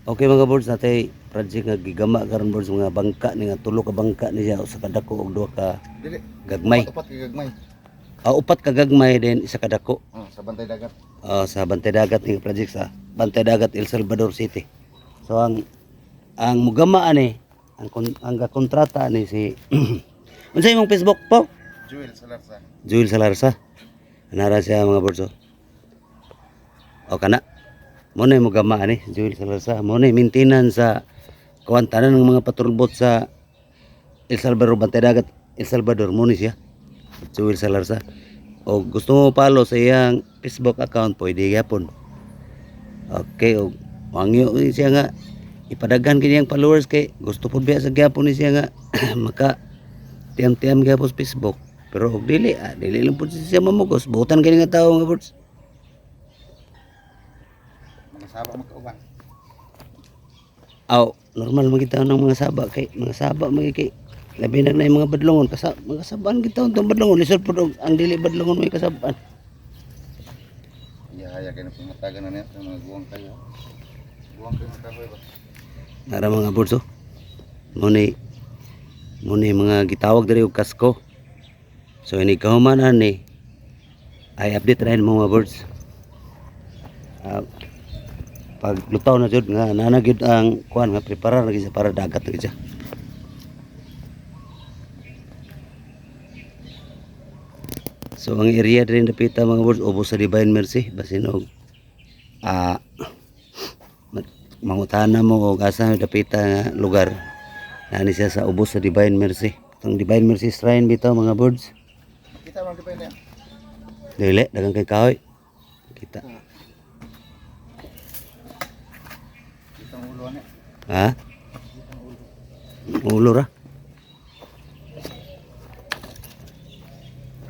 Okay mga boards, natay project nga gigama karon boards, mga bangka ni nga tulo ka bangka ni siya usa ka dako ug duha ka Dili. gagmay. Upat ka gagmay. Upat ka gagmay din isa ka dako. Sa bantay dagat. Sa Bantay Dagat ni project sa Bantay Dagat El Salvador City. So ang mugama ani ang kontrata ni si unsay imong Facebook po? Joel Salarsa. Joel Salarsa. Anara siya mga boards. O kana. Mo na mo gama ani Joel Salarsa. Mo na maintenance sa kuwantanan ng mga patrolbot sa El Salvador, Bantay Dagat El Salvador. Mo ni siya Joel Salarsa. O gusto mo follow sa iyang Facebook account, pwede yapon. Okay, o wangyo ni siya nga ipadaghan kini ang followers kay gusto pud biya sa gyapon ni siya nga maka tiam-tiam gyapon sa Facebook. Pero og dili lang pud siya mamugos. Butan kini nga tawo nga boards. Mga saba magkauban. Normal magita ng mga saba kay mga saba kay labi na yung mga badlongon mga sabaan kita untong badlongon lisod pud ang dili badlongon may kasabaan. Iya kay na pumatagan na niya sa mga guwang kayo. Guwang kayo kaboy ba. Nara mga boards mo ni mga gitawag diri og kasko. So ini kahumanan ni ay update ra mo mga boards. Pag lutaw na jud nga nanagid ang kuan nga prepare lagi sa para dagat lagi siya. So ang area din dapita mga boards ubos sa Divine Mercy basin og mangutana mo og asa dapita nga lugar nani siya sa ubos sa Divine Mercy. Ang Divine Mercy Shrine bitaw mga boards. Kita man depende. Dili dagang kay kahoy. Kita. Kitang ulo ani. Ha? Ulo ra.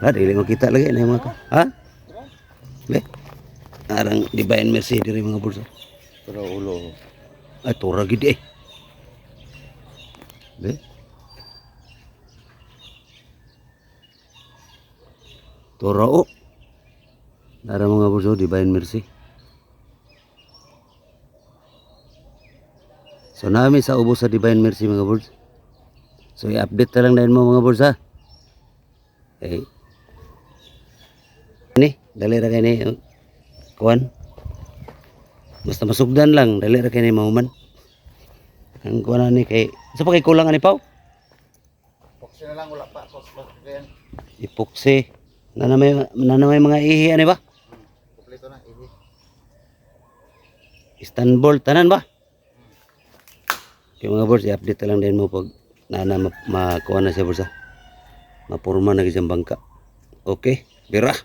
Dili mo kita lagi na mga ka. Ha? Be. Arang Divine Mercy diri mga boards. Pero ulo. Ay tura gid eh. Be. Tura o. Nara mga boards Divine Mercy. So nami sa ubos sa Divine Mercy mga boards. So i-update na lang din mo mga boards ha. Okay. Ni, dali ra kay ni kuan. Basta masugdan lang, dali ra kay ni mahuman. Ang kuan ni kay sa pa kay kulang ani paw? Poksin na lang wala pa sos kaya. Ipoksi. Nanamay mga ihi ani ba? Kompleto na ini. Istanbul tanan ba? Yung mga boards, i-update lang din mo pag makuha na siya boards ha. Mapurma na kisang bangka. Okay, bira.